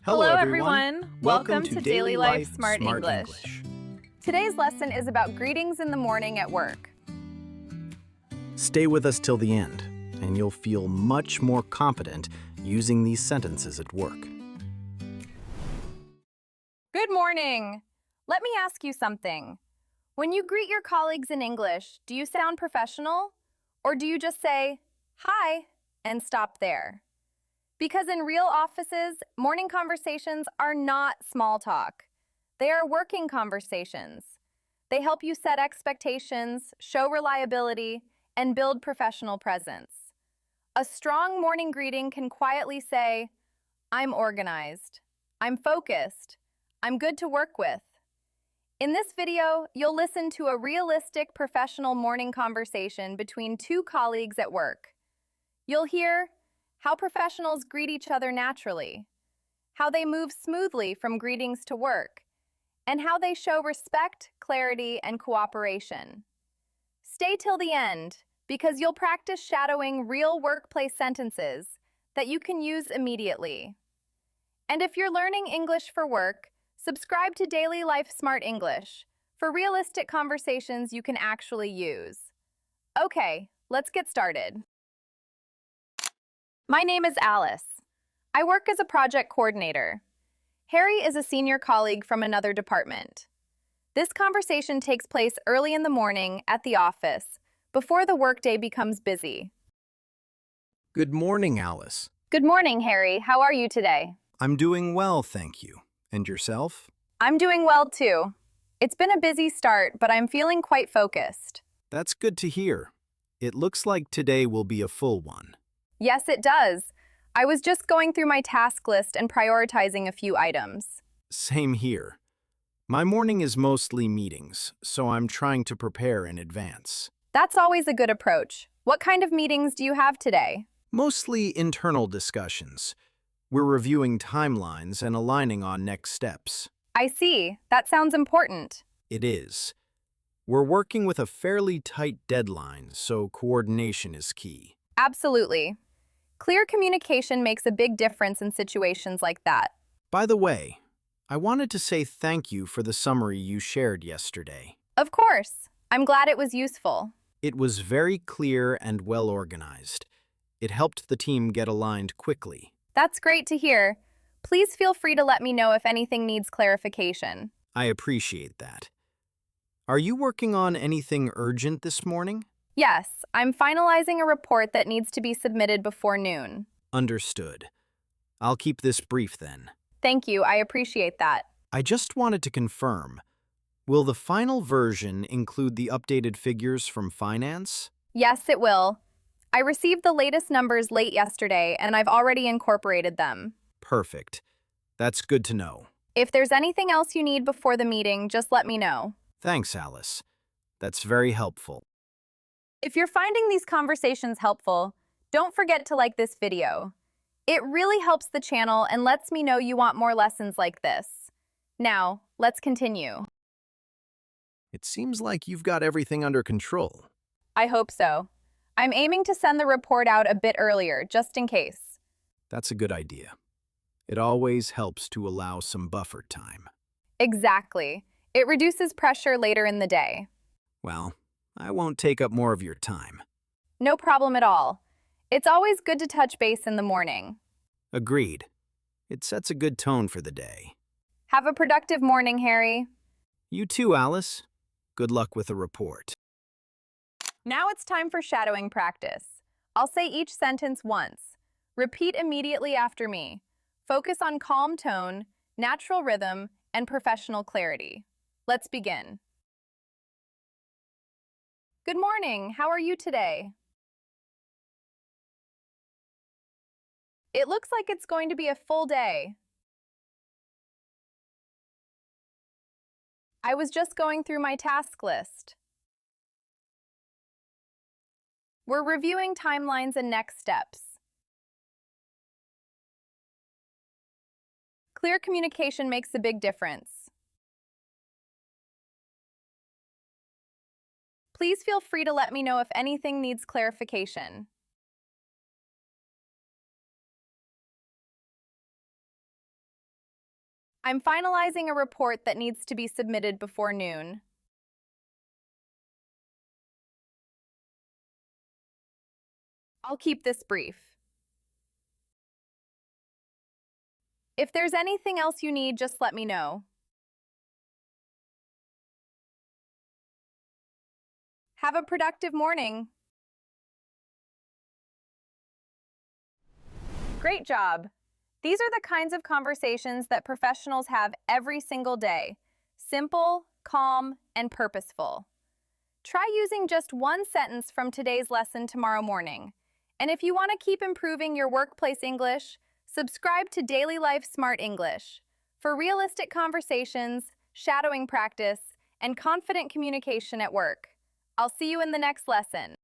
Hello, Hello everyone. everyone. Welcome to Daily Life Smart English. Today's lesson is about greetings in the morning at work. Stay with us till the end, and you'll feel much more confident using these sentences at work. Good morning. Let me ask you something. When you greet your colleagues in English, do you sound professional? Or do you just say, "Hi," and stop there? Because in real offices, morning conversations are not small talk. They are working conversations. They help you set expectations, show reliability, and build professional presence. A strong morning greeting can quietly say, "I'm organized. I'm focused. I'm good to work with." In this video, you'll listen to a realistic professional morning conversation between two colleagues at work. You'll hear how professionals greet each other naturally, how they move smoothly from greetings to work, and how they show respect, clarity, and cooperation. Stay till the end, because you'll practice shadowing real workplace sentences that you can use immediately. And if you're learning English for work, subscribe to Daily Life Smart English for realistic conversations you can actually use. Okay, let's get started. My name is Alice. I work as a project coordinator. Harry is a senior colleague from another department. This conversation takes place early in the morning at the office, before the workday becomes busy. Good morning, Alice. Good morning, Harry. How are you today? I'm doing well, thank you. And yourself? I'm doing well, too. It's been a busy start, but I'm feeling quite focused. That's good to hear. It looks like today will be a full one. Yes, it does. I was just going through my task list and prioritizing a few items. Same here. My morning is mostly meetings, so I'm trying to prepare in advance. That's always a good approach. What kind of meetings do you have today? Mostly internal discussions. We're reviewing timelines and aligning on next steps. I see. That sounds important. It is. We're working with a fairly tight deadline, so coordination is key. Absolutely. Clear communication makes a big difference in situations like that. By the way, I wanted to say thank you for the summary you shared yesterday. Of course. I'm glad it was useful. It was very clear and well organized. It helped the team get aligned quickly. That's great to hear. Please feel free to let me know if anything needs clarification. I appreciate that. Are you working on anything urgent this morning? Yes, I'm finalizing a report that needs to be submitted before noon. Understood. I'll keep this brief then. Thank you, I appreciate that. I just wanted to confirm, will the final version include the updated figures from finance? Yes, it will. I received the latest numbers late yesterday, and I've already incorporated them. Perfect. That's good to know. If there's anything else you need before the meeting, just let me know. Thanks, Alice. That's very helpful. If you're finding these conversations helpful, don't forget to like this video. It really helps the channel and lets me know you want more lessons like this. Now, let's continue. It seems like you've got everything under control. I hope so. I'm aiming to send the report out a bit earlier, just in case. That's a good idea. It always helps to allow some buffer time. Exactly. It reduces pressure later in the day. Well, I won't take up more of your time. No problem at all. It's always good to touch base in the morning. Agreed. It sets a good tone for the day. Have a productive morning, Harry. You too, Alice. Good luck with the report. Now it's time for shadowing practice. I'll say each sentence once. Repeat immediately after me. Focus on calm tone, natural rhythm, and professional clarity. Let's begin. Good morning. How are you today? It looks like it's going to be a full day. I was just going through my task list. We're reviewing timelines and next steps. Clear communication makes a big difference. Please feel free to let me know if anything needs clarification. I'm finalizing a report that needs to be submitted before noon. I'll keep this brief. If there's anything else you need, just let me know. Have a productive morning. Great job. These are the kinds of conversations that professionals have every single day. Simple, calm, and purposeful. Try using just one sentence from today's lesson tomorrow morning. And if you want to keep improving your workplace English, subscribe to Daily Life Smart English for realistic conversations, shadowing practice, and confident communication at work. I'll see you in the next lesson.